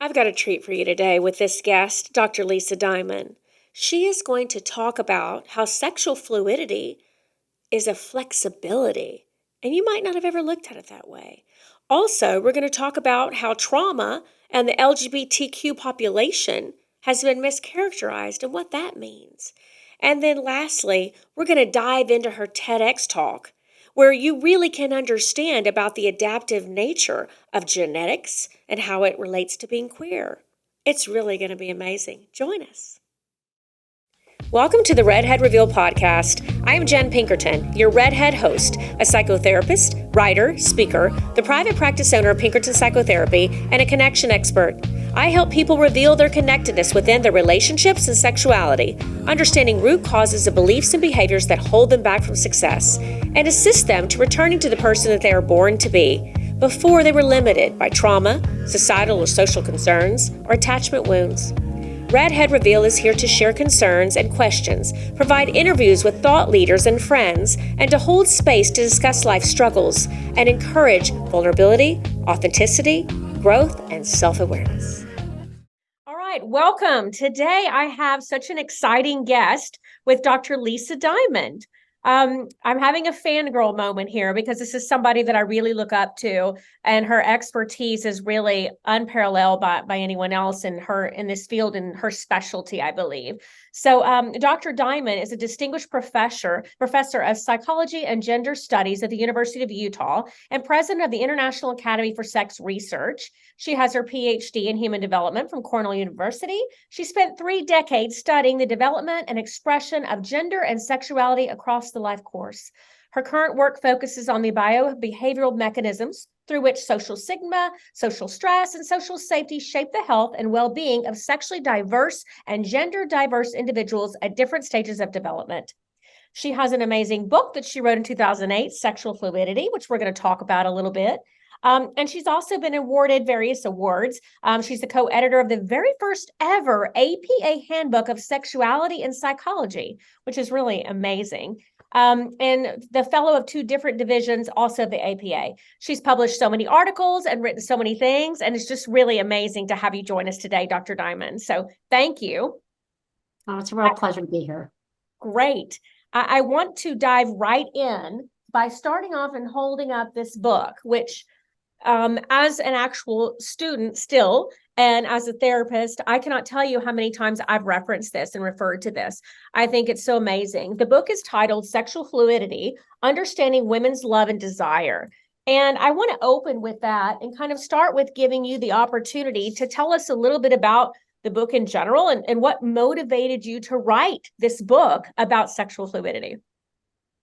I've got a treat for you today with this guest, Dr. Lisa Diamond. She is going to talk about how sexual fluidity is a flexibility, and you might not have ever looked at it that way. Also, we're going to talk about how trauma and the LGBTQ population has been mischaracterized and what that means. And then lastly, we're going to dive into her TEDx talk where you really can understand about the adaptive nature of genetics and how it relates to being queer. It's really going to be amazing. Join us. Welcome to the Redhead Reveal podcast. I am Jenn Pinkerton, your Redhead host, a psychotherapist, writer, speaker, the private practice owner of Pinkerton Psychotherapy, and a connection expert. I help people reveal their connectedness within their relationships and sexuality, understanding root causes of beliefs and behaviors that hold them back from success, and assist them to returning to the person that they are born to be before they were limited by trauma, societal or social concerns, or attachment wounds. Redhead Reveal is here to share concerns and questions, provide interviews with thought leaders and friends, and to hold space to discuss life struggles and encourage vulnerability, authenticity, growth, and self-awareness. All right, welcome. Today I have such an exciting guest with Dr. Lisa Diamond. I'm having a fangirl moment here because this is somebody that I really look up to, and her expertise is really unparalleled by anyone else in this field and her specialty, I believe. So Dr. Diamond is a distinguished professor of psychology and gender studies at the University of Utah and president of the International Academy for Sex Research. She has her PhD in human development from Cornell University. She spent 3 decades studying the development and expression of gender and sexuality across the life course. Her current work focuses on the biobehavioral mechanisms through which social stigma, social stress, and social safety shape the health and well-being of sexually diverse and gender diverse individuals at different stages of development. She has an amazing book that she wrote in 2008, Sexual Fluidity, which we're going to talk about a little bit. And she's also been awarded various awards. She's the co-editor of the very first ever APA Handbook of Sexuality and Psychology, which is really amazing. And the fellow of 2 different divisions, also of the APA. She's published so many articles and written so many things, and it's just really amazing to have you join us today, Dr. Diamond. So thank you. Oh, it's a real pleasure to be here. Great. I want to dive right in by starting off and holding up this book, which as an actual student still, and as a therapist, I cannot tell you how many times I've referenced this and referred to this. I think it's so amazing. The book is titled Sexual Fluidity, Understanding Women's Love and Desire. And I want to open with that and kind of start with giving you the opportunity to tell us a little bit about the book in general and what motivated you to write this book about sexual fluidity.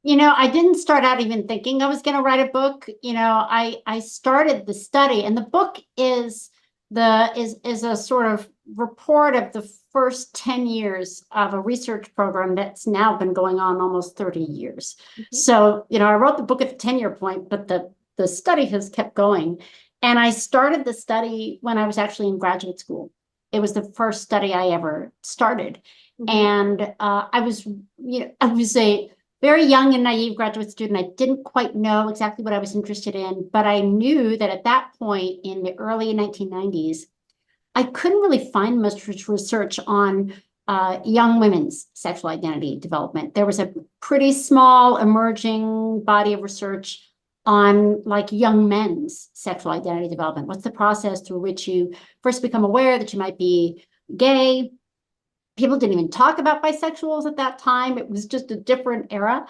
I didn't start out even thinking I was going to write a book. I started the study, and the book is a sort of report of the first 10 years of a research program that's now been going on almost 30 years. Mm-hmm. So, I wrote the book at the 10-year point, but the study has kept going. And I started the study when I was actually in graduate school. It was the first study I ever started. Mm-hmm. And I was a very young and naive graduate student. I didn't quite know exactly what I was interested in, but I knew that at that point in the early 1990s, I couldn't really find much research on young women's sexual identity development. There was a pretty small emerging body of research on young men's sexual identity development. What's the process through which you first become aware that you might be gay? People didn't even talk about bisexuals at that time. It was just a different era.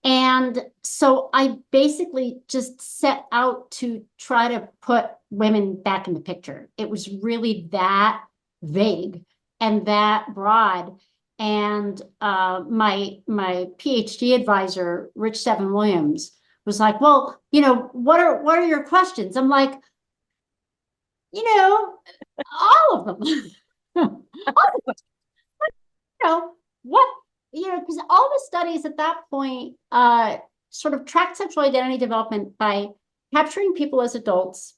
And so I basically just set out to try to put women back in the picture. It was really that vague and that broad. And my PhD advisor, Rich Seven Williams, was like, well, what are your questions? I'm like, all of them. All of them. Because all the studies at that point sort of tracked sexual identity development by capturing people as adults,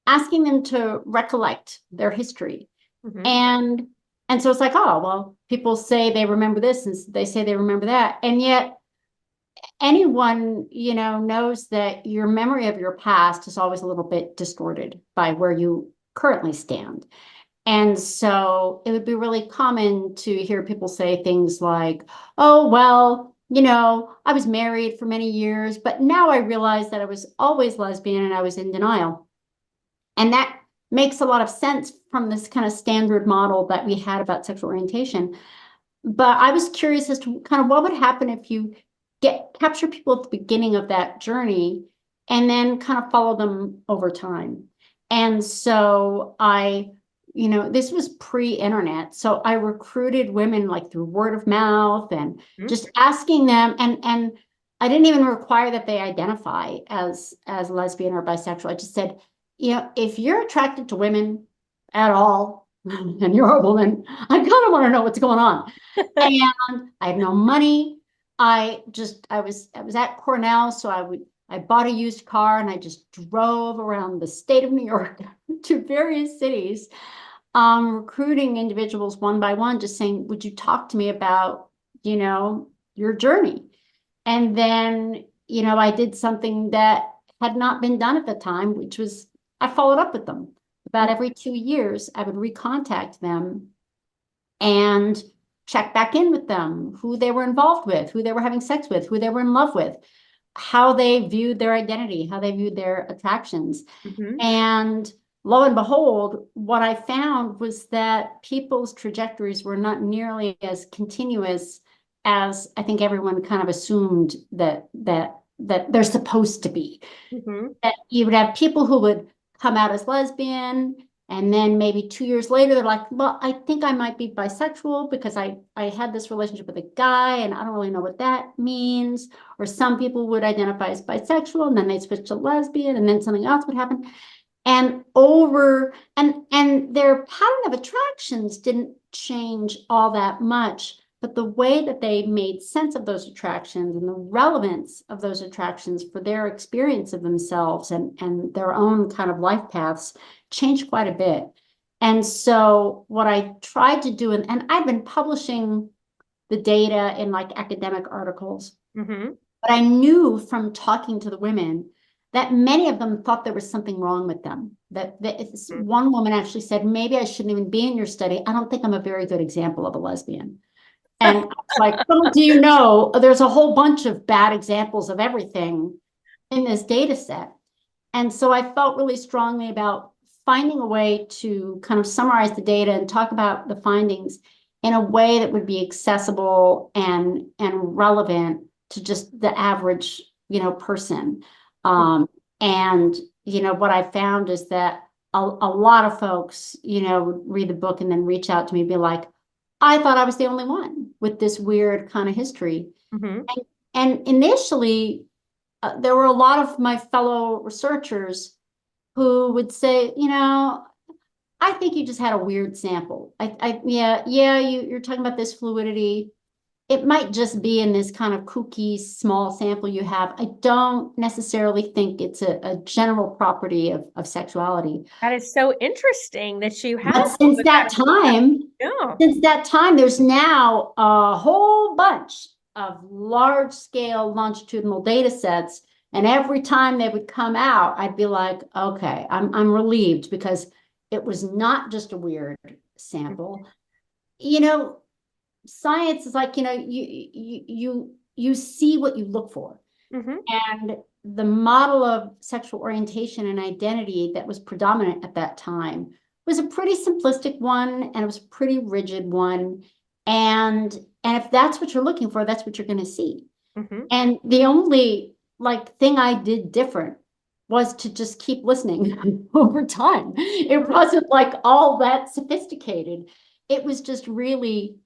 asking them to recollect their history. Mm-hmm. And so it's like, oh, well, people say they remember this and they say they remember that. And yet anyone, knows that your memory of your past is always a little bit distorted by where you currently stand. And so it would be really common to hear people say things like, oh, well, I was married for many years, but now I realize that I was always lesbian and I was in denial. And that makes a lot of sense from this kind of standard model that we had about sexual orientation. But I was curious as to kind of what would happen if you capture people at the beginning of that journey and then kind of follow them over time. And so this was pre-internet. So I recruited women like through word of mouth and Mhm. just asking them, and I didn't even require that they identify as lesbian or bisexual. I just said, if you're attracted to women at all, and you're a woman, I kind of want to know what's going on. And I have no money. I was at Cornell, so I bought a used car and I just drove around the state of New York to various cities, recruiting individuals one by one, just saying, would you talk to me about, your journey? And then, I did something that had not been done at the time, which was I followed up with them. About every 2 years, I would recontact them and check back in with them, who they were involved with, who they were having sex with, who they were in love with, how they viewed their identity, how they viewed their attractions. Mhm. And lo and behold, what I found was that people's trajectories were not nearly as continuous as I think everyone kind of assumed that they're supposed to be. Mhm. That you would have people who would come out as lesbian, and then maybe 2 years later, they're like, well, I think I might be bisexual because I had this relationship with a guy and I don't really know what that means. Or some people would identify as bisexual and then they switch to lesbian and then something else would happen. And their pattern of attractions didn't change all that much, but the way that they made sense of those attractions and the relevance of those attractions for their experience of themselves and their own kind of life paths changed quite a bit. And so what I tried to do, and I've been publishing the data in like academic articles, Mhm. but I knew from talking to the women that many of them thought there was something wrong with them. That Mhm. one woman actually said, maybe I shouldn't even be in your study. I don't think I'm a very good example of a lesbian. And I was like, well, do you know, there's a whole bunch of bad examples of everything in this data set. And so I felt really strongly about finding a way to kind of summarize the data and talk about the findings in a way that would be accessible and relevant to just the average, person. Um, and what I found is that a lot of folks, would read the book and then reach out to me and be like, I thought I was the only one with this weird kind of history. Mhm. And initially, there were a lot of my fellow researchers who would say, I think you just had a weird sample. Yeah, you're talking about this fluidity. It might just be in this kind of kooky small sample you have. I don't necessarily think it's a general property of sexuality. That is so interesting that you had But all of that. Yeah. since that time, there's now a whole bunch of large scale longitudinal data sets. And every time they would come out, I'd be like, okay, I'm relieved because it was not just a weird sample. You know, Science is like, you see what you look for. Mhm. And the model of sexual orientation and identity that was predominant at that time was a pretty simplistic one, and it was a pretty rigid one. And if that's what you're looking for, that's what you're going to see. Mhm. And the only like thing I did different was to just keep listening over time. It Mhm. wasn't like all that sophisticated. It was just really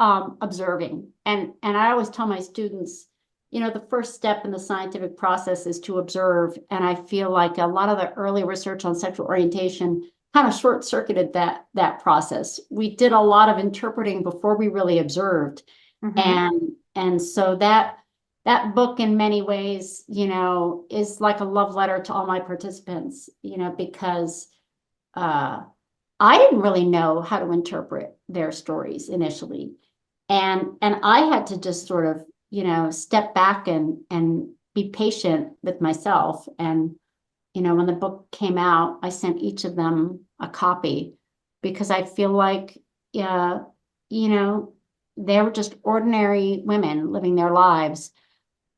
observing. And I always tell my students, the first step in the scientific process is to observe. And I feel like a lot of the early research on sexual orientation kind of short-circuited that process. We did a lot of interpreting before we really observed. Mhm. And so that book in many ways, is like a love letter to all my participants, because uh I didn't really know how to interpret their stories initially. And I had to just sort of, step back and be patient with myself. And, when the book came out, I sent each of them a copy because I feel like, yeah, you know, they were just ordinary women living their lives,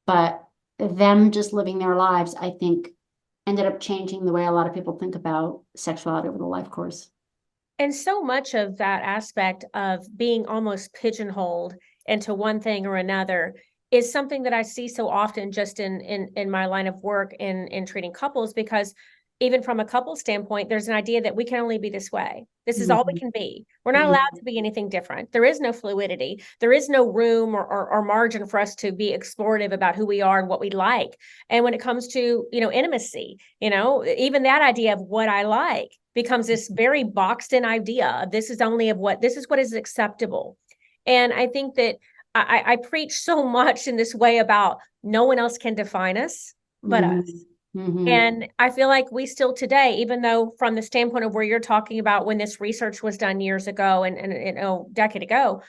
but them just living their lives, I think, ended up changing the way a lot of people think about sexuality over the life course. And so much of that aspect of being almost pigeonholed into one thing or another is something that I see so often just in my line of work in treating couples, because even from a couple standpoint, there's an idea that we can only be this way. This is all we Mhm. can be. We're not allowed Mhm. to be anything different. There is no fluidity. There is no room or margin for us to be explorative about who we are and what we like. And when it comes to, intimacy, even that idea of what I like becomes this very boxed in idea of this is what is acceptable. And I think that I preach so much in this way about no one else can define us but us. Mhm. Mhm. And I feel like we still today, even though from the standpoint of where you're talking about when this research was done years ago and a decade ago,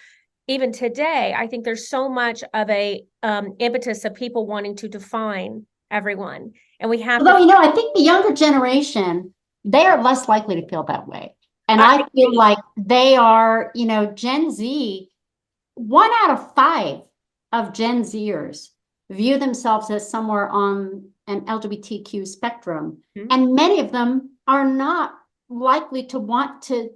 even today, I think there's so much of a impetus of people wanting to define everyone. And we have to, Although, I think the younger generation, they are less likely to feel that way. And I I feel agree. like they are, Gen Z, 1 out of 5 of Gen Zers view themselves as somewhere on an LGBTQ spectrum. Mhm. And many of them are not likely to want to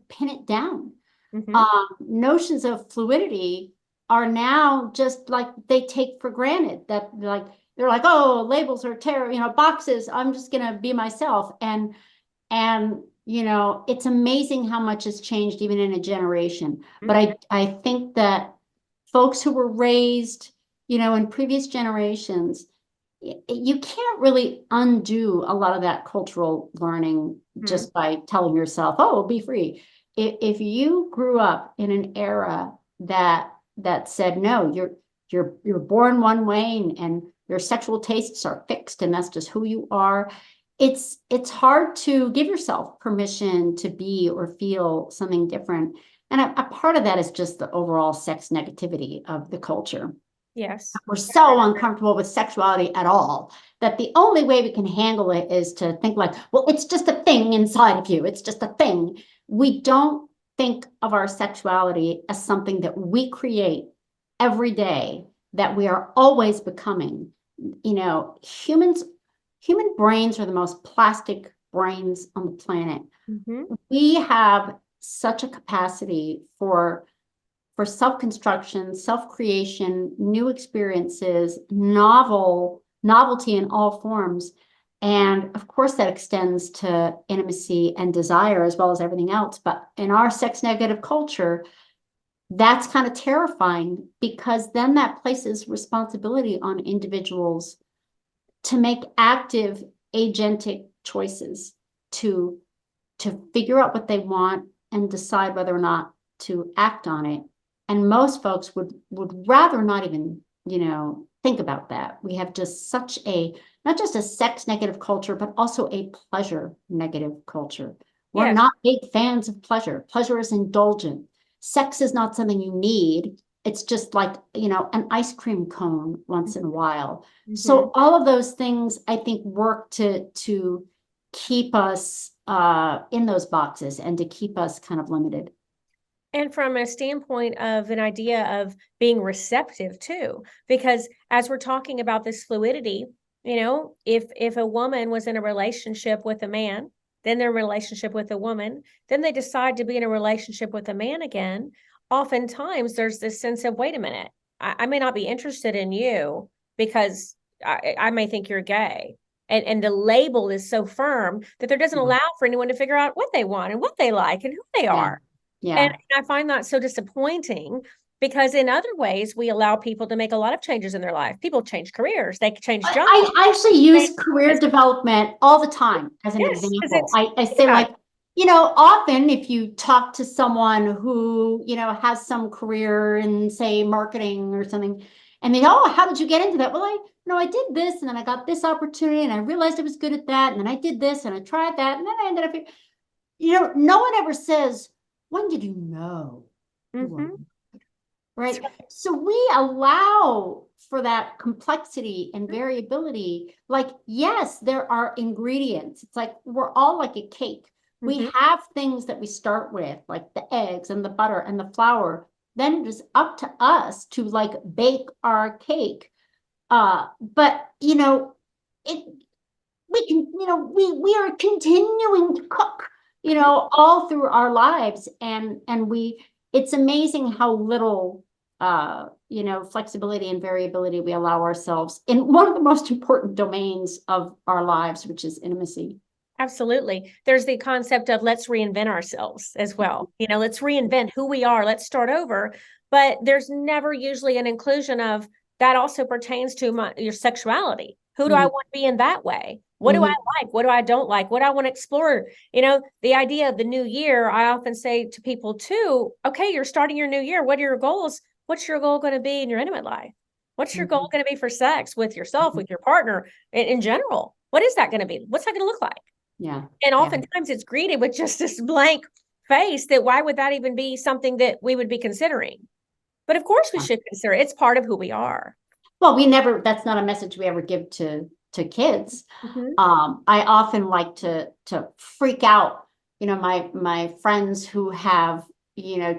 pin it down. Mhm. Notions of fluidity are now just like they take for granted that like they're like, oh, labels are terrible, boxes, I'm just gonna be myself. And it's amazing how much has changed even in a generation. But I think that folks who were raised, in previous generations, you can't really undo a lot of that cultural learning Mhm. just by telling yourself, oh, be free. If you grew up in an era that said, no, you're born one way and your sexual tastes are fixed and that's just who you are, it's hard to give yourself permission to be or feel something different. And a part of that is just the overall sex negativity of the culture. Yes. We're so uncomfortable with sexuality at all that the only way we can handle it is to think like, well, it's just a thing inside of you. It's just a thing. We don't think of our sexuality as something that we create every day, that we are always becoming. Human brains are the most plastic brains on the planet. Mhm. We have such a capacity for self-construction, self-creation, new experiences, novelty in all forms. And of course, that extends to intimacy and desire as well as everything else. But in our sex negative culture, that's kind of terrifying because then that places responsibility on individuals to make active agentic choices to figure out what they want and decide whether or not to act on it. And most folks would rather not even, think about that. We have just such a not just a sex negative culture, but also a pleasure negative culture. We're Yes. not big fans of pleasure. Pleasure is indulgent. Sex is not something you need. It's just like, an ice cream cone once in a while. Mhm. So all of those things I think work to keep us in those boxes and to keep us kind of limited. And from a standpoint of an idea of being receptive too, because as we're talking about this fluidity, if a woman was in a relationship with a man, then they're in a relationship with a woman, then they decide to be in a relationship with a man again, oftentimes there's this sense of, wait a minute, I may not be interested in you because I may think you're gay. And the label is so firm that there doesn't Yeah. allow for anyone to figure out what they want and what they like and who they Yeah. are. And Yeah. I find that so disappointing because in other ways, we allow people to make a lot of changes in their life. People change careers, they change jobs. I actually They, use career development all the time as an yes, because example. it's, I think say about like, it. often if you talk to someone who, has some career in say marketing or something, and they, oh, how did you get into that? Well, I did this and then I got this opportunity and I realized I was good at that. And then I did this and I tried that. And then I ended up, no one ever says, when did you know you were Mm-hmm. That's right? right. So we allow for that complexity and variability. Like, yes, there are ingredients. It's like we're all like a cake. We Mm-hmm. have things that we start with, like the eggs and the butter and the flour. Then it's up to us to like bake our cake. But it we can, we are continuing to cook, all through our lives. And it's amazing how little flexibility and variability we allow ourselves in one of the most important domains of our lives, which is intimacy. Absolutely. There's the concept of let's reinvent ourselves as well. Let's reinvent who we are. Let's start over. But there's never usually an inclusion of that also pertains to your sexuality. Who do I Mhm. want to be in that way? What do I Mhm. like? What do I don't like? What do I want to explore? The idea of the new year, I often say to people too, okay, you're starting your new year. What are your goals? What's your goal going to be in your intimate life? What's your goal Mhm. going to be for sex with yourself, Mhm. with your partner in general? What is that going to be? What's that going to look like? Yeah. And Yeah. oftentimes it's greeted with just this blank face that why would that even be something that we would be considering? But of course we Yeah. should consider it. It's part of who we are. Well, that's not a message we ever give to kids. Mm-hmm. I often like to freak out, my friends who have,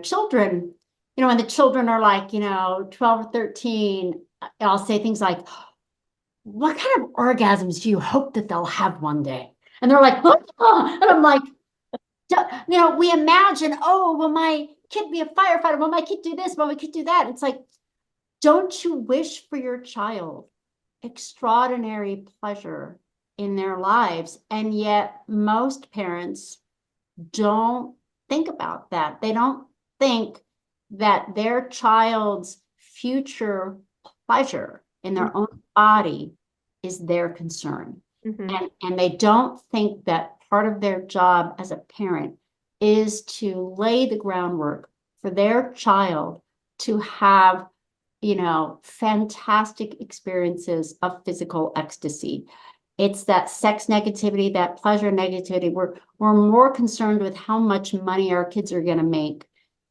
children, when the children are like, 12 or 13, I'll say things like, what kind of orgasms do you hope that they'll have one day? And they're like, oh, and I'm like, we imagine, oh, will my kid be a firefighter? Will my kid do this? Will my kid do that? It's like, don't you wish for your child extraordinary pleasure in their lives? And yet most parents don't think about that. They don't think that their child's future pleasure in their own body is their concern. Mm-hmm. And they don't think that part of their job as a parent is to lay the groundwork for their child to have fantastic experiences of physical ecstasy. It's that sex negativity, that pleasure negativity. We're more concerned with how much money our kids are going to make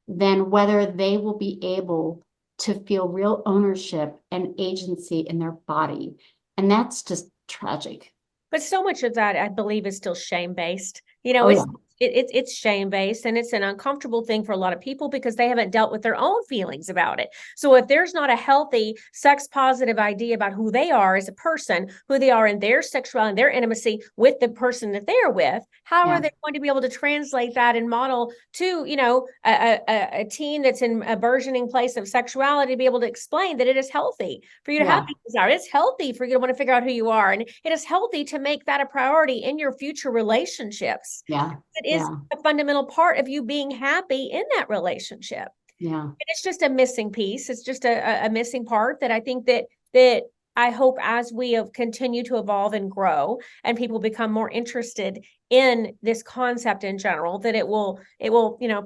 than whether they will be able to feel real ownership and agency in their body. And that's just tragic. But so much of that, I believe, is still shame based. Oh, yeah. It's shame based, and it's an uncomfortable thing for a lot of people because they haven't dealt with their own feelings about it. So if there's not a healthy sex positive idea about who they are as a person, who they are in their sexuality and their intimacy with the person that they're with, how are Yeah. they going to be able to translate that and model to a teen that's in a burgeoning place of sexuality to be able to explain that it is healthy for you to have Yeah. these desires. It's healthy for you to want to figure out who you are, and it is healthy to make that a priority in your future relationships. Yeah. It is Yeah. a fundamental part of you being happy in that relationship. Yeah. And it's just a missing piece. It's just a missing part that I think that I hope as we have continue to evolve and grow and people become more interested in this concept in general, that it will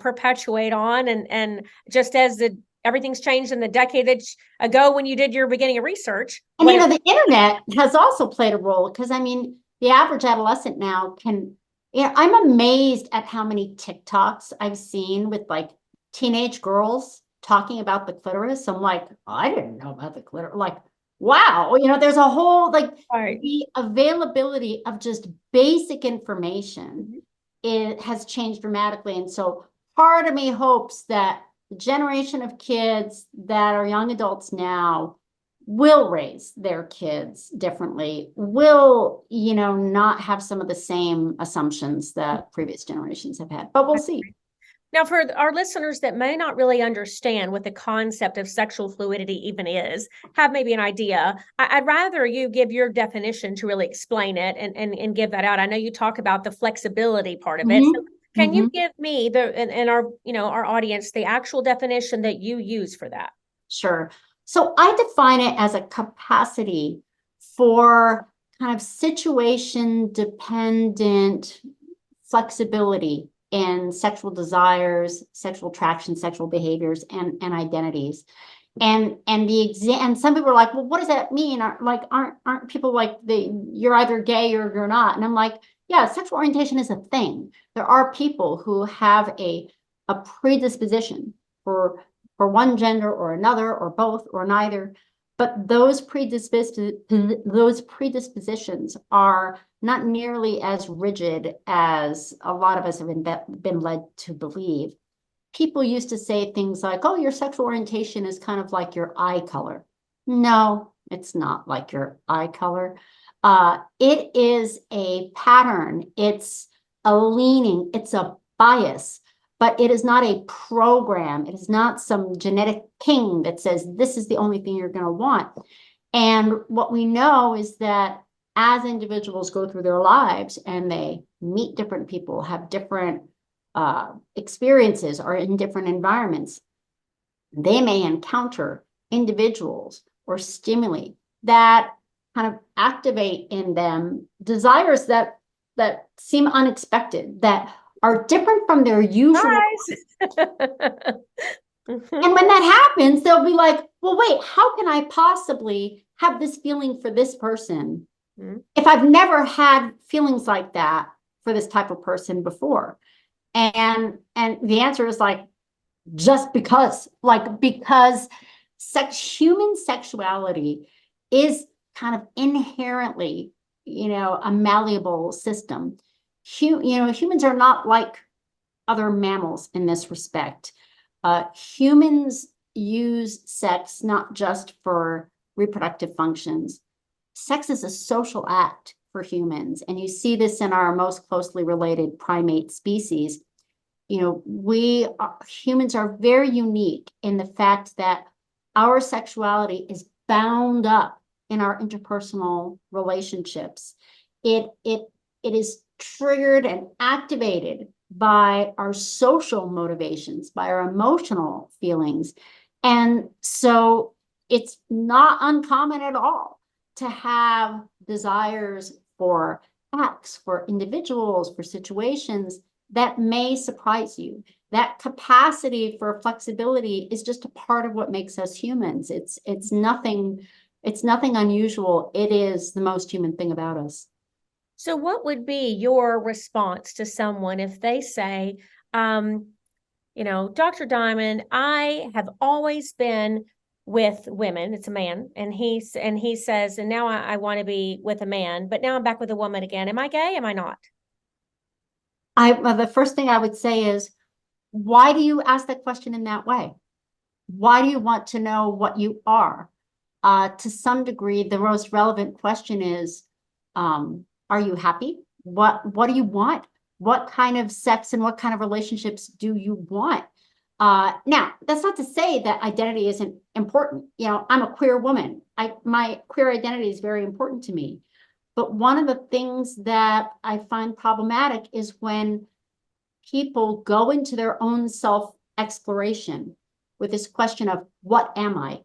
perpetuate on and just as everything's changed in the decade ago when you did your beginning of research, And whatever. the internet has also played a role because the average adolescent now I'm amazed at how many TikToks I've seen with like teenage girls talking about the clitoris. I'm like, I didn't know about the clitoris. Like, wow, there's a whole like Right. the availability of just basic information Mhm. it has changed dramatically. And so part of me hopes that the generation of kids that are young adults now will raise their kids differently, will, not have some of the same assumptions that previous generations have had. But we'll see. Now, for our listeners that may not really understand what the concept of sexual fluidity even is, have maybe an idea, I'd rather you give your definition to really explain it and give that out. I know you talk about the flexibility part of it. So can you give me and our our audience the actual definition that you use for that? Sure. So I define it as a capacity for kind of situation dependent flexibility in sexual desires, sexual attraction, sexual behaviors, and identities. And some people are like, well, what does that mean? Aren't people like you're either gay or you're not? And I'm like, yeah, sexual orientation is a thing. There are people who have a predisposition for one gender or another or both or neither. But those predispositions are not nearly as rigid as a lot of us have been led to believe. People used to say things like, oh, your sexual orientation is kind of like your eye color. No, it's not like your eye color. It is a pattern. It's a leaning. It's a bias, but it is not a program. It is not some genetic king that says this is the only thing you're going to want. And what we know is that as individuals go through their lives and they meet different people, have different experiences, or in different environments, they may encounter individuals or stimuli that kind of activate in them desires that seem unexpected, that are different from their usual. And when that happens, they'll be like, well, wait, how can I possibly have this feeling for this person if I've never had feelings like that for this type of person before? And the answer is like, just because, human sexuality is kind of inherently, a malleable system. Humans are not like other mammals in this respect. Humans use sex not just for reproductive functions. Sex is a social act for humans, and you see this in our most closely related primate species. Humans are very unique in the fact that our sexuality is bound up in our interpersonal relationships. It is triggered and activated by our social motivations, by our emotional feelings. And so it's not uncommon at all to have desires for acts, for individuals, for situations that may surprise you. That capacity for flexibility is just a part of what makes us humans. It's nothing unusual. It is the most human thing about us. So what would be your response to someone if they say, Dr. Diamond, I have always been with women. It's a man. And he says, and now I want to be with a man, but now I'm back with a woman again. Am I gay? Am I not? The first thing I would say is, why do you ask that question in that way? Why do you want to know what you are? To some degree, the most relevant question is, are you happy? What do you want? What kind of sex and what kind of relationships do you want? Now, that's not to say that identity isn't important. I'm a queer woman. My queer identity is very important to me. But one of the things that I find problematic is when people go into their own self-exploration with this question of, what am I?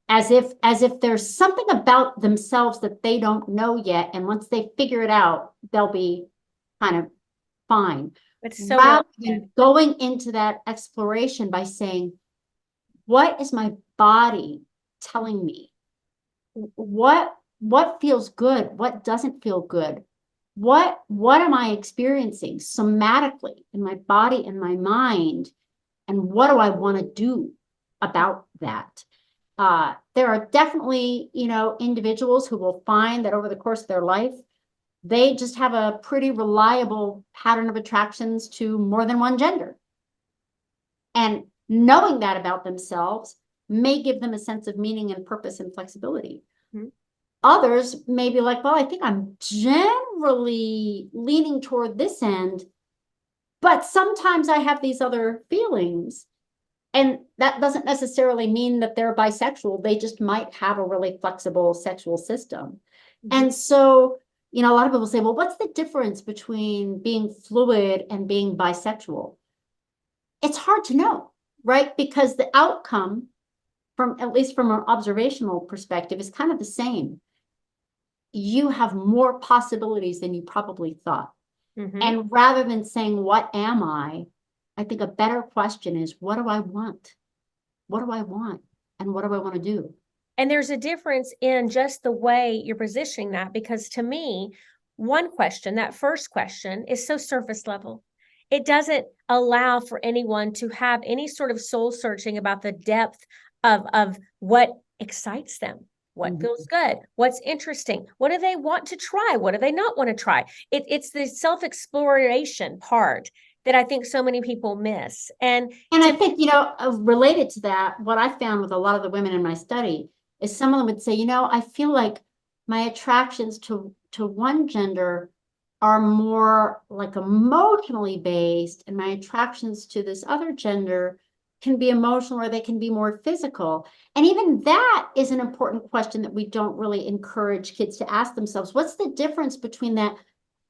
As if there's something about themselves that they don't know yet, and once they figure it out, they'll be kind of fine. It's so rather than going into that exploration by saying, what is my body telling me? What feels good? What doesn't feel good? What am I experiencing somatically in my body and my mind? And what do I want to do about that? There are definitely, individuals who will find that over the course of their life, they just have a pretty reliable pattern of attractions to more than one gender. And knowing that about themselves may give them a sense of meaning and purpose and flexibility. Mm-hmm. Others may be like, well, I think I'm generally leaning toward this end, but sometimes I have these other feelings. And that doesn't necessarily mean that they're bisexual. They just might have a really flexible sexual system. Mm-hmm. And so, a lot of people say, well, what's the difference between being fluid and being bisexual? It's hard to know, right? Because the outcome, at least from an observational perspective, is kind of the same. You have more possibilities than you probably thought. Mm-hmm. And rather than saying, what am I think a better question is, what do I want? What do I want? And what do I want to do? And there's a difference in just the way you're positioning that, because to me, one question, that first question, is so surface level. It doesn't allow for anyone to have any sort of soul searching about the depth of what excites them. What feels good? What's interesting? What do they want to try? What do they not want to try? It's the self-exploration part that I think so many people miss. And And I to think, related to that, what I found with a lot of the women in my study is some of them would say, I feel like my attractions to one gender are more like emotionally based, and my attractions to this other gender can be emotional or they can be more physical. And even that is an important question that we don't really encourage kids to ask themselves. What's the difference between that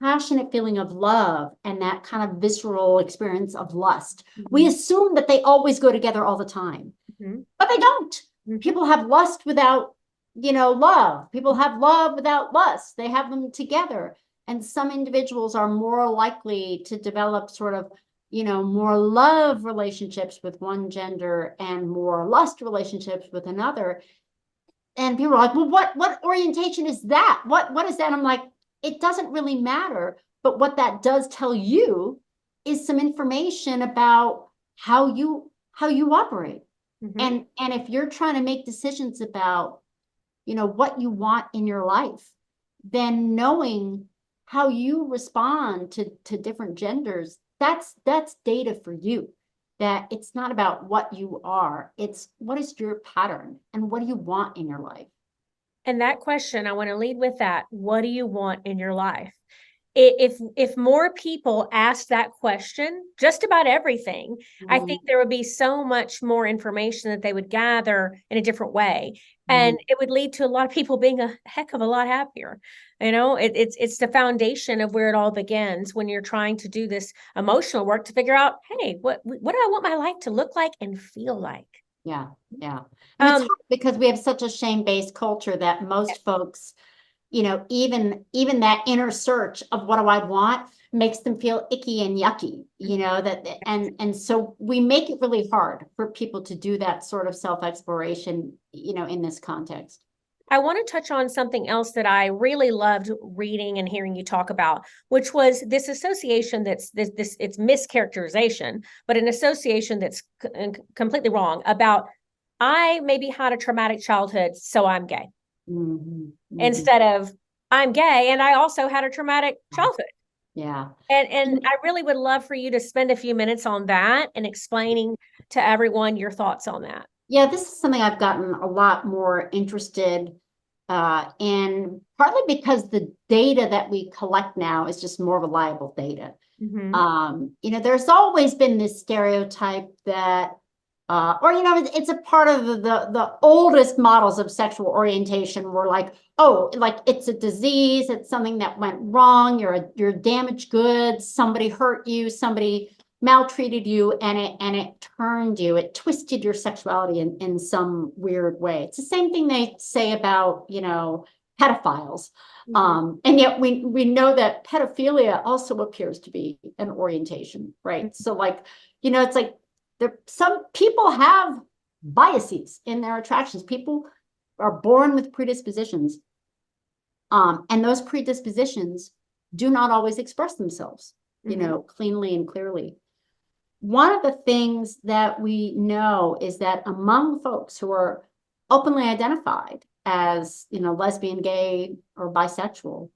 passionate feeling of love and that kind of visceral experience of lust? We assume that they always go together all the time, but they don't. People have lust without, love. People have love without lust. They have them together. And some individuals are more likely to develop sort of, more love relationships with one gender and more lust relationships with another. And people are like, well, what orientation is that? What is that? I'm like, it doesn't really matter. But what that does tell you is some information about how you operate. And if you're trying to make decisions about, what you want in your life, then knowing how you respond to different genders, that's data for you. That it's not about what you are, it's what is your pattern and what do you want in your life. And that question, I want to lead with that. What do you want in your life? If more people asked that question, just about everything, I think there would be so much more information that they would gather in a different way. And it would lead to a lot of people being a heck of a lot happier. It's the foundation of where it all begins when you're trying to do this emotional work to figure out, hey, what do I want my life to look like and feel like? Yeah. And it's hard because we have such a shame-based culture that most folks, even that inner search of what do I want makes them feel icky and yucky, and so we make it really hard for people to do that sort of self-exploration, in this context. I want to touch on something else that I really loved reading and hearing you talk about, which was this association that's this it's mischaracterization, but an association that's completely wrong about I maybe had a traumatic childhood, so I'm gay. Instead of I'm gay and I also had a traumatic childhood. Yeah. And I really would love for you to spend a few minutes on that and explaining to everyone your thoughts on that. Yeah, this is something I've gotten a lot more interested in, partly because the data that we collect now is just more reliable data. There's always been this stereotype that, it's a part of the oldest models of sexual orientation were like, oh, like it's a disease, it's something that went wrong, you're damaged goods, somebody hurt you, somebody maltreated you, and it turned you, it twisted your sexuality in some weird way. It's the same thing they say about, pedophiles. And yet we know that pedophilia also appears to be an orientation, right? So like, it's like some people have biases in their attractions. People are born with predispositions. And those predispositions do not always express themselves, cleanly and clearly. One of the things that we know is that among folks who are openly identified as, lesbian, gay, or bisexual,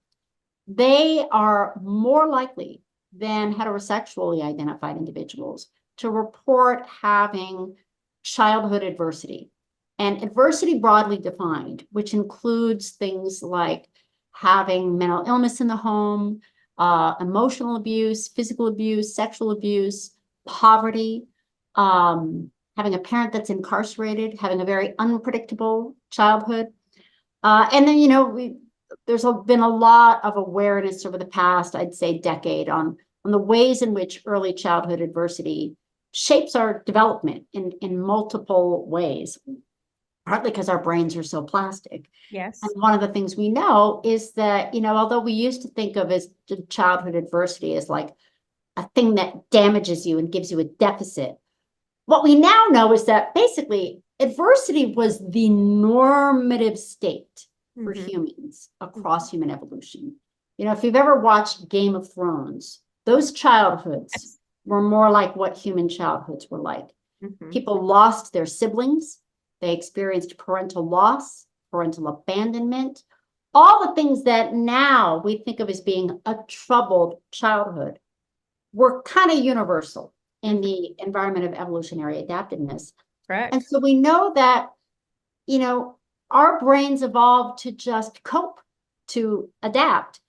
they are more likely than heterosexually identified individuals to report having childhood adversity. And adversity broadly defined, which includes things like having mental illness in the home, emotional abuse, physical abuse, sexual abuse, poverty, having a parent that's incarcerated, having a very unpredictable childhood. And then, there's been a lot of awareness over the past, I'd say, decade on the ways in which early childhood adversity shapes our development in multiple ways, partly because our brains are so plastic. Yes. And one of the things we know is that, although we used to think of as childhood adversity as like a thing that damages you and gives you a deficit, what we now know is that basically adversity was the normative state for humans across human evolution. If you've ever watched Game of Thrones, those childhoods were more like what human childhoods were like. People lost their siblings. They experienced parental loss. parental abandonment, all the things that now we think of as being a troubled childhood were kind of universal in the environment of evolutionary adaptiveness. Correct. And so we know that, you know, our brains evolved to just cope, to adapt.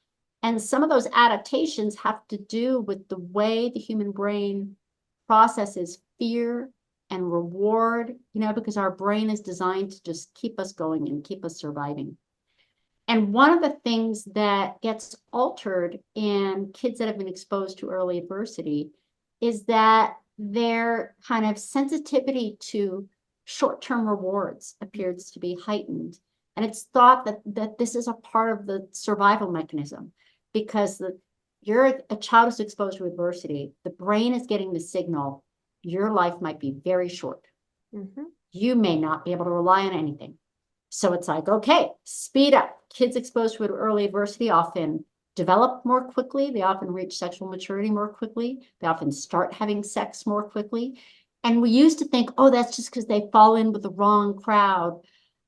And some of those adaptations have to do with the way the human brain processes fear and reward, you know, because our brain is designed to just keep us going and keep us surviving. And one of the things that gets altered in kids that have been exposed to early adversity is that their kind of sensitivity to short-term rewards appears to be heightened. And it's thought that this is a part of the survival mechanism, because you're a child who's exposed to adversity, the brain is getting the signal, your life might be very short. Mm-hmm. You may not be able to rely on anything. So it's like, okay, speed up. Kids exposed to early adversity often develop more quickly. They often reach sexual maturity more quickly. They often start having sex more quickly. And we used to think, oh, that's just because they fall in with the wrong crowd.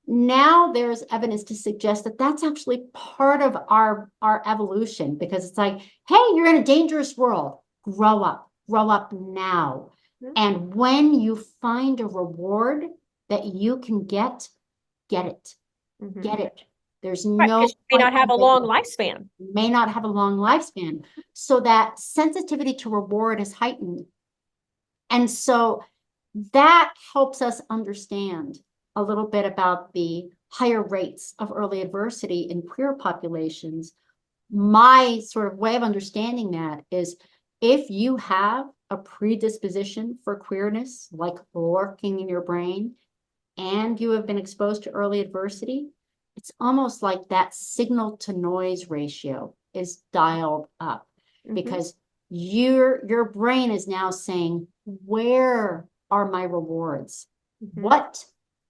Now there's evidence to suggest that that's actually part of our evolution, because it's like, hey, you're in a dangerous world. Grow up now. Mm-hmm. And when you find a reward that you can get it. Mm-hmm. Get it. There's Right, no because you may not have a long lifespan. may not have a long lifespan. So that sensitivity to reward is heightened. And so that helps us understand a little bit about the higher rates of early adversity in queer populations. My sort of way of understanding that is, if you have a predisposition for queerness, like lurking in your brain, and you have been exposed to early adversity, it's almost like that signal to noise ratio is dialed up. Mm-hmm. Because your brain is now saying, where are my rewards? Mm-hmm.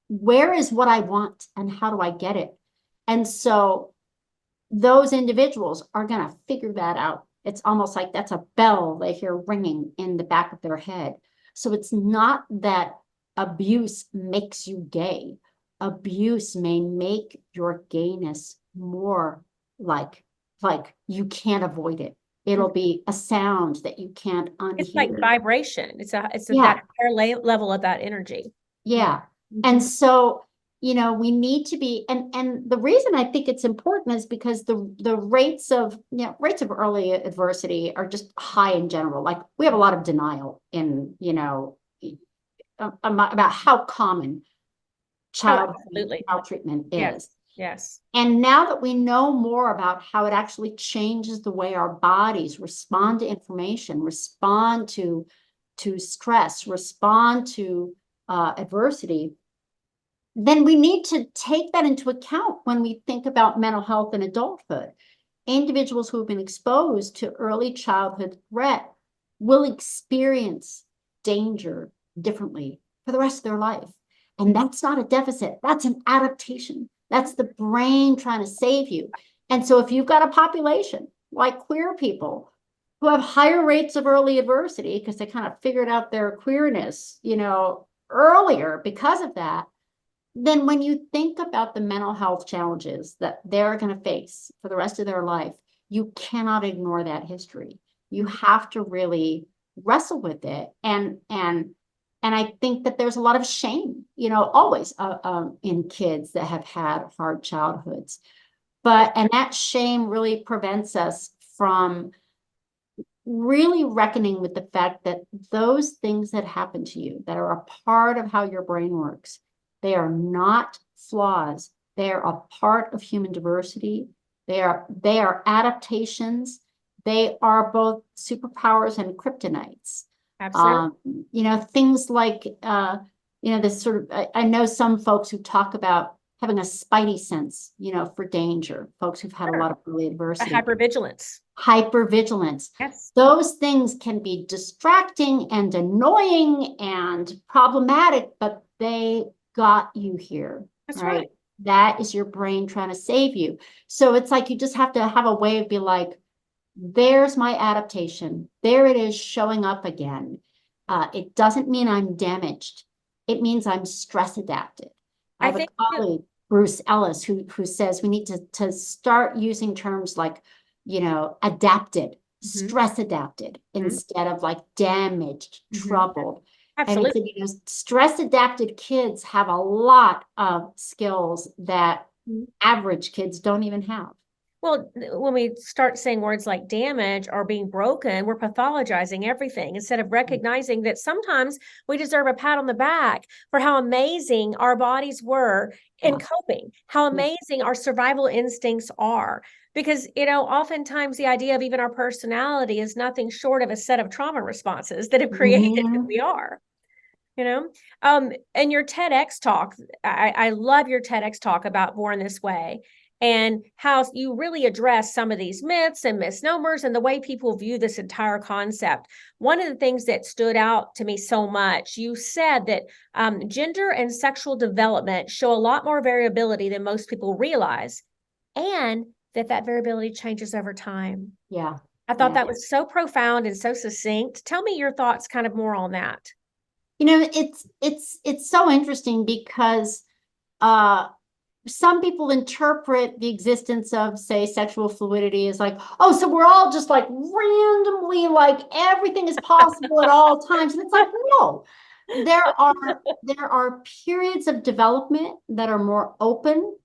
Where is what I want, and how do I get it? And so those individuals are going to figure that out. It's almost like that's a bell they hear ringing in the back of their head. So it's not that abuse makes you gay. Abuse may make your gayness more like you can't avoid it. It'll be a sound that you can't unhear. It's like vibration. It's that higher level of that energy. Yeah. Mm-hmm. And so, you know, we need to be, and the reason I think it's important is because the rates of early adversity are just high in general. Like, we have a lot of denial in, you know, about how common child maltreatment is. Yes. And now that we know more about how it actually changes the way our bodies respond to information, respond to stress, respond to adversity, then we need to take that into account when we think about mental health in adulthood. Individuals who have been exposed to early childhood threat will experience danger differently for the rest of their life. And that's not a deficit. That's an adaptation. That's the brain trying to save you. And so if you've got a population like queer people who have higher rates of early adversity because they kind of figured out their queerness, you know, earlier because of that, then when you think about the mental health challenges that they're going to face for the rest of their life, you cannot ignore that history. You have to really wrestle with it. And I think that there's a lot of shame, you know, always in kids that have had hard childhoods. And that shame really prevents us from really reckoning with the fact that those things that happen to you, that are a part of how your brain works, they are not flaws. They are a part of human diversity. They are adaptations. They are both superpowers and kryptonites. Absolutely. You know, things like, you know, this sort of, I know some folks who talk about having a spidey sense, you know, for danger, folks who've had a lot of early adversity. Hypervigilance. Yes. Those things can be distracting and annoying and problematic, but they got you here. That's right. That is your brain trying to save you. So it's like you just have to have a way of be like, there's my adaptation. There it is, showing up again. It doesn't mean I'm damaged. It means I'm stress adapted. I have a colleague. Bruce Ellis, who says we need to start using terms like, adapted, stress adapted, instead of like damaged, troubled. Absolutely. And he said, stress adapted kids have a lot of skills that average kids don't even have. Well, when we start saying words like damage or being broken, we're pathologizing everything instead of recognizing that sometimes we deserve a pat on the back for how amazing our bodies were in coping, how amazing our survival instincts are. Because, oftentimes the idea of even our personality is nothing short of a set of trauma responses that have created who we are. And your TEDx talk, I love your TEDx talk about Born This Way and how you really address some of these myths and misnomers and the way people view this entire concept. One of the things that stood out to me so much, you said that gender and sexual development show a lot more variability than most people realize, and that variability changes over time. Yeah. I thought that was so profound and so succinct. Tell me your thoughts kind of more on that. It's so interesting because some people interpret the existence of, say, sexual fluidity as like, oh, so we're all just like randomly, like everything is possible at all times. And it's like, no, there are periods of development that are more open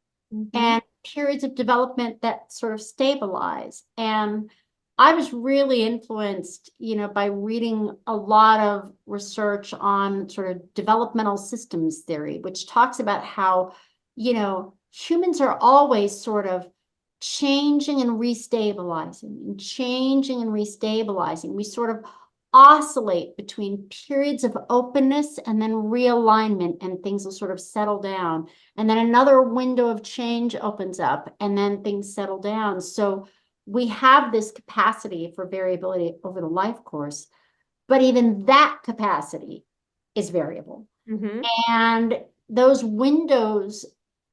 and periods of development that sort of stabilize. And I was really influenced, by reading a lot of research on sort of developmental systems theory, which talks about how, humans are always sort of changing and restabilizing and changing and restabilizing. We sort of oscillate between periods of openness and then realignment, and things will sort of settle down. And then another window of change opens up, and then things settle down. So we have this capacity for variability over the life course, but even that capacity is variable. And those windows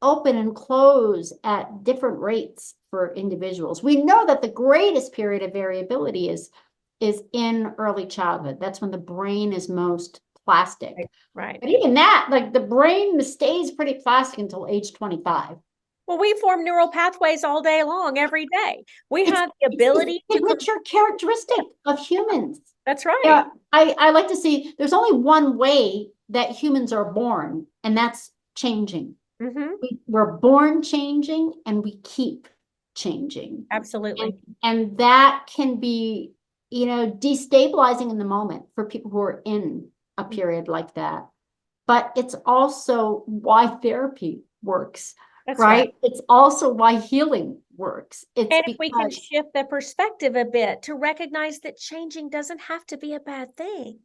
open and close at different rates for individuals. We know that the greatest period of variability is in early childhood. That's when the brain is most plastic. Right. But even that, like the brain stays pretty plastic until age 25. Well, we form neural pathways all day long, every day. We have the ability to signature characteristic of humans. That's right. Yeah, I like to see there's only one way that humans are born, and that's changing. We're born changing, and we keep changing. Absolutely. And that can be, destabilizing in the moment for people who are in a period like that. But it's also why therapy works. That's right? It's also why healing works. It's and if we can shift the perspective a bit to recognize that changing doesn't have to be a bad thing.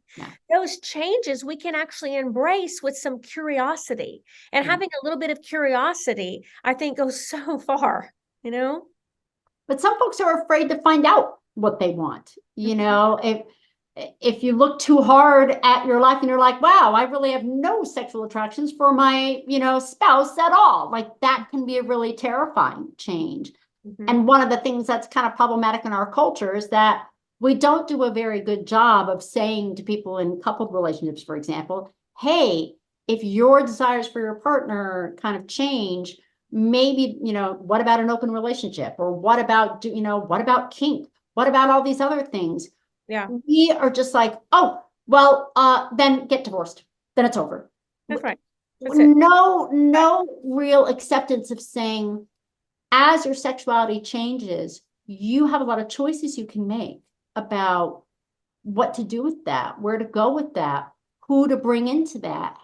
Those changes we can actually embrace with some curiosity. And having a little bit of curiosity, I think, goes so far, But some folks are afraid to find out what they want. If you look too hard at your life and you're like, wow, I really have no sexual attractions for my, spouse at all. Like that can be a really terrifying change. And one of the things that's kind of problematic in our culture is that we don't do a very good job of saying to people in coupled relationships, for example, hey, if your desires for your partner kind of change, maybe, what about an open relationship? Or what about, what about kink? What about all these other things? Yeah. We are just like, oh, well, then get divorced. Then it's over. That's right. No real acceptance of saying, as your sexuality changes, you have a lot of choices you can make about what to do with that, where to go with that, who to bring into that.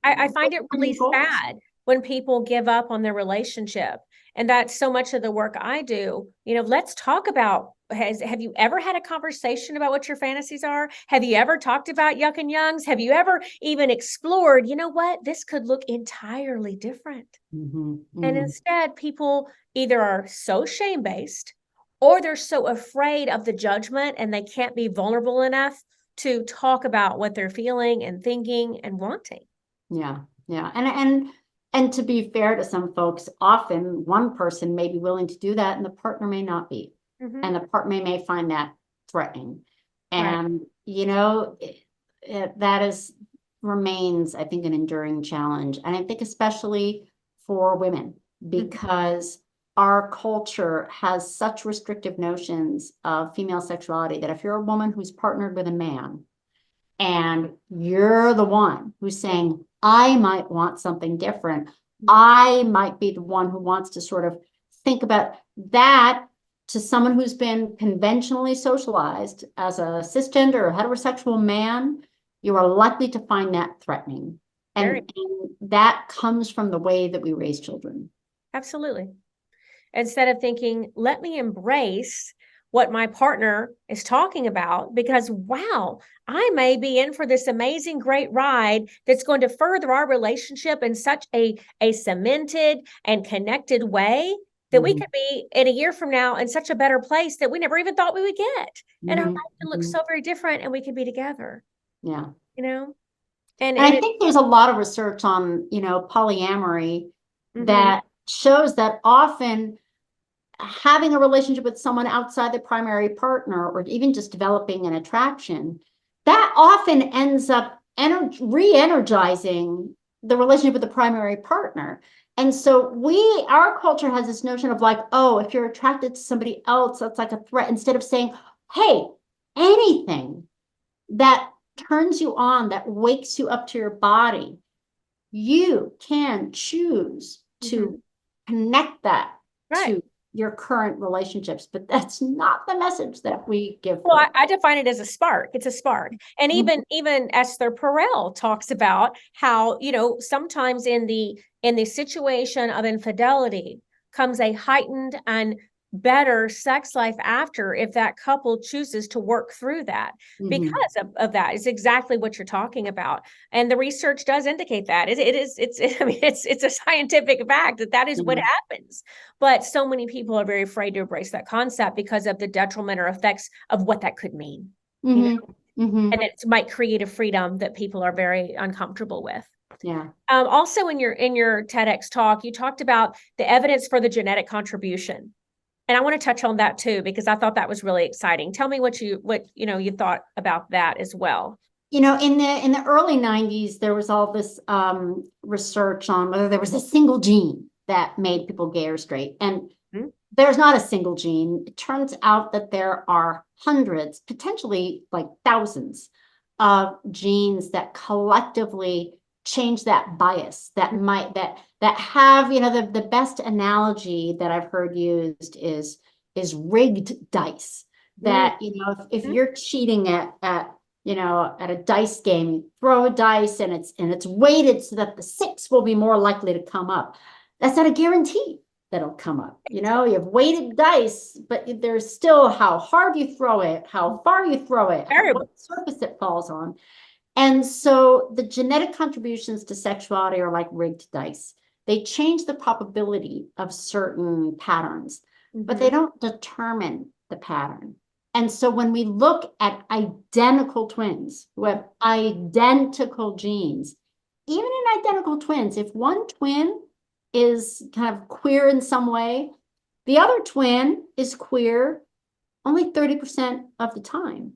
I find it really sad when people give up on their relationship. And that's so much of the work I do. Let's talk about, have you ever had a conversation about what your fantasies are? Have you ever talked about yuck and yungs? Have you ever even explored, what, this could look entirely different? And instead, people either are so shame-based or they're so afraid of the judgment and they can't be vulnerable enough to talk about what they're feeling and thinking and wanting. Yeah. And to be fair to some folks, often one person may be willing to do that and the partner may not be. And the partner may find that threatening. And, that remains, I think, an enduring challenge. And I think especially for women because our culture has such restrictive notions of female sexuality that if you're a woman who's partnered with a man and you're the one who's saying, I might want something different, I might be the one who wants to sort of think about that, to someone who's been conventionally socialized as a cisgender or heterosexual man, you are likely to find that threatening. And that comes from the way that we raise children. Absolutely. Instead of thinking, let me embrace what my partner is talking about, because wow, I may be in for this amazing, great ride that's going to further our relationship in such a cemented and connected way that we could be in a year from now in such a better place that we never even thought we would get. And our life can look so very different and we can be together. Yeah. You know? And I think there's a lot of research on, polyamory that shows that often having a relationship with someone outside the primary partner, or even just developing an attraction, that often ends up re-energizing the relationship with the primary partner. And so our culture has this notion of like, oh, if you're attracted to somebody else, that's like a threat, instead of saying, hey, anything that turns you on, that wakes you up to your body, you can choose to connect that to your current relationships, but that's not the message that we give. Well, I define it as a spark. It's a spark. And even Esther Perel talks about how, sometimes in the situation of infidelity comes a heightened and better sex life after, if that couple chooses to work through that because of that. Is exactly what you're talking about. And the research does indicate that it's a scientific fact that is what happens. But so many people are very afraid to embrace that concept because of the detrimental effects of what that could mean. And it might create a freedom that people are very uncomfortable with. Yeah. Also in your TEDx talk, you talked about the evidence for the genetic contribution. And I want to touch on that too, because I thought that was really exciting. Tell me what you thought about that as well. In the early 90s, there was all this research on whether there was a single gene that made people gay or straight. And there's not a single gene. It turns out that there are hundreds, potentially like thousands of genes that collectively change that bias, that have, the best analogy that I've heard used is rigged dice. That, if you're cheating at a dice game, you throw a dice and it's weighted so that the 6 will be more likely to come up. That's not a guarantee that it'll come up. You have weighted dice, but there's still how hard you throw it, how far you throw it, what surface it falls on. And so the genetic contributions to sexuality are like rigged dice. They change the probability of certain patterns, but they don't determine the pattern. And so when we look at identical twins who have identical genes, even in identical twins, if one twin is kind of queer in some way, the other twin is queer only 30% of the time.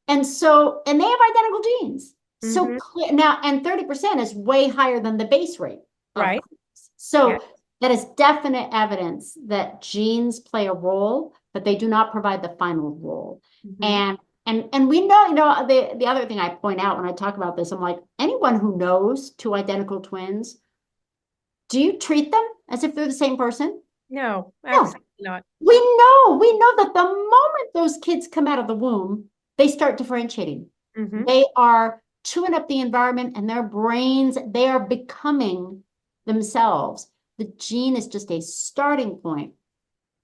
And they have identical genes. So now, and 30% is way higher than the base rate. Right. So that is definite evidence that genes play a role, but they do not provide the final role. And we know, the other thing I point out when I talk about this, I'm like, anyone who knows 2 identical twins, do you treat them as if they're the same person? No, absolutely not. We know that the moment those kids come out of the womb, they start differentiating. They are chewing up the environment, and their brains, they are becoming themselves. The gene is just a starting point.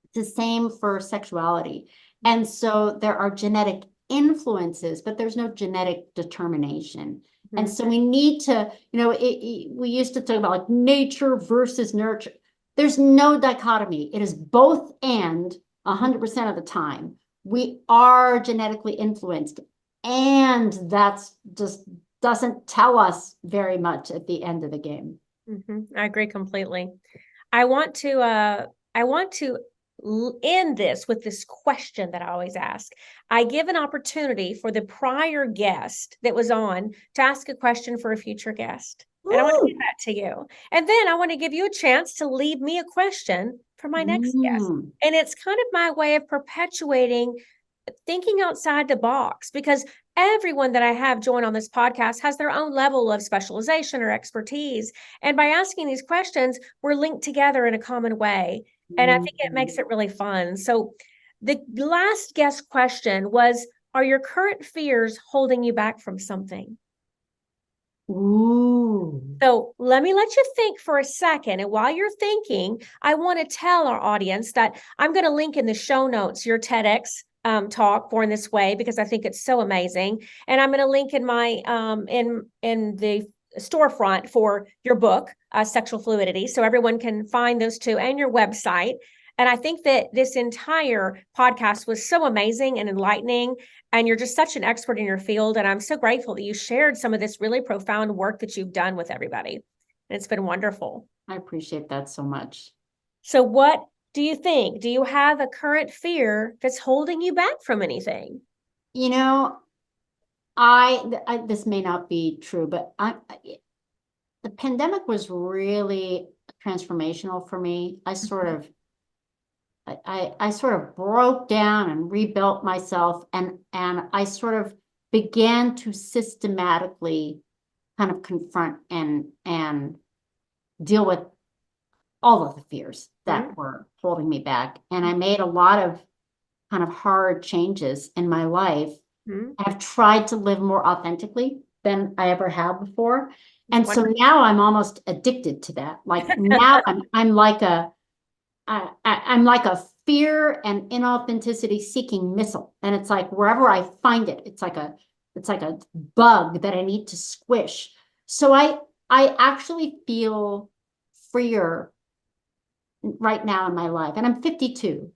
It's the same for sexuality. And so there are genetic influences, but there's no genetic determination. And so we need to, we used to talk about like nature versus nurture. There's no dichotomy. It is both and 100% of the time. We are genetically influenced. And that's just doesn't tell us very much at the end of the game. I agree completely. I want to end this with this question that I always ask. I give an opportunity for the prior guest that was on to ask a question for a future guest. And I want to give Ooh. that to you. And then I want to give you a chance to leave me a question for my next guest. Mm. And it's kind of my way of perpetuating thinking outside the box because everyone that I have join on this podcast has their own level of specialization or expertise. And by asking these questions, we're linked together in a common way. And I think it makes Mm. it really fun. So the last guest question was, are your current fears holding you back from something? Ooh. So let me let you think for a second. And while you're thinking, I want to tell our audience that I'm going to link in the show notes your TEDx talk Born This Way because I think it's so amazing. And I'm going to link in my in the storefront for your book, Sexual Fluidity, so everyone can find those two and your website. And I think that this entire podcast was so amazing and enlightening. And you're just such an expert in your field. And I'm so grateful that you shared some of this really profound work that you've done with everybody. And it's been wonderful. I appreciate that so much. So, what do you think? Do you have a current fear that's holding you back from anything? You know, this may not be true, but the pandemic was really transformational for me. I sort of broke down and rebuilt myself, and I sort of began to systematically kind of confront and deal with all of the fears Mm-hmm. that were holding me back. And I made a lot of kind of hard changes in my life. Mm-hmm. I've tried to live more authentically than I ever have before. And so Wonderful. now I'm almost addicted to that. Like now I'm like I'm like a fear and inauthenticity seeking missile. And it's like wherever I find it, it's like a bug that I need to squish. So I actually feel freer right now in my life. And I'm 52.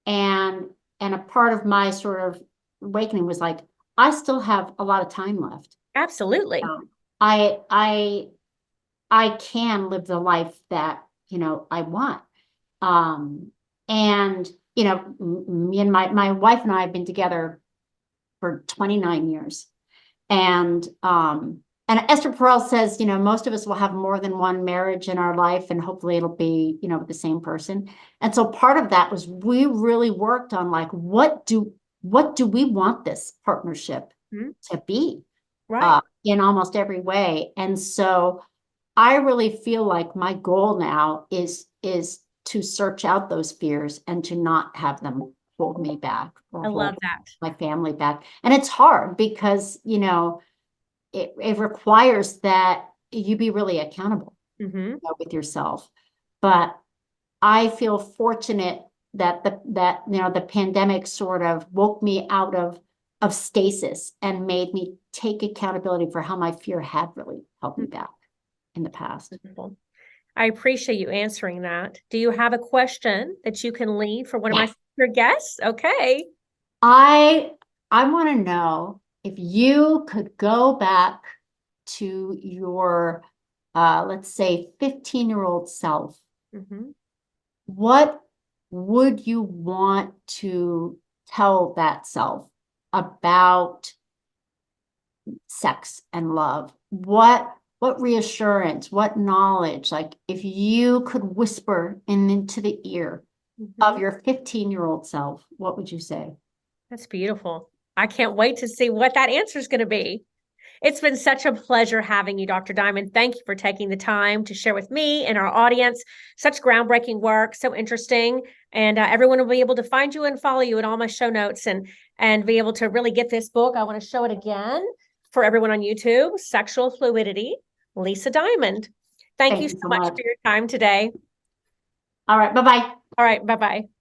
And and a part of my sort of awakening was like, I still have a lot of time left. Absolutely. Um, I I I can live the life that, I want. Um, and, me and my wife and I have been together for 29 years. And Esther Perel says, most of us will have more than one marriage in our life, and hopefully it'll be, with the same person. And so part of that was we really worked on like, what do we want this partnership Mm-hmm. to be Right. in almost every way? And so I really feel like my goal now is to search out those fears and to not have them hold me back or I love hold that. my family back. And it's hard because, it requires that you be really accountable, Mm-hmm. with yourself. But I feel fortunate that the pandemic sort of woke me out of stasis and made me take accountability for how my fear had really held me back in the past. Wonderful. I appreciate you answering that. Do you have a question that you can leave for one of my Yeah. future guests? Okay. I I want to know if you could go back to your let's say 15-year-old self, Mm-hmm. what would you want to tell that self about sex and love? What reassurance, what knowledge, like if you could whisper into the ear Mm-hmm. of your 15-year-old self, what would you say? That's beautiful. I can't wait to see what that answer is going to be. It's been such a pleasure having you, Dr. Diamond. Thank you for taking the time to share with me and our audience such groundbreaking work, so interesting. And everyone will be able to find you and follow you in all my show notes and be able to really get this book. I want to show it again for everyone on YouTube, Sexual Fluidity, Lisa Diamond. Thank you Thank so you so much much. for your time today. All right, bye-bye. All right, bye-bye.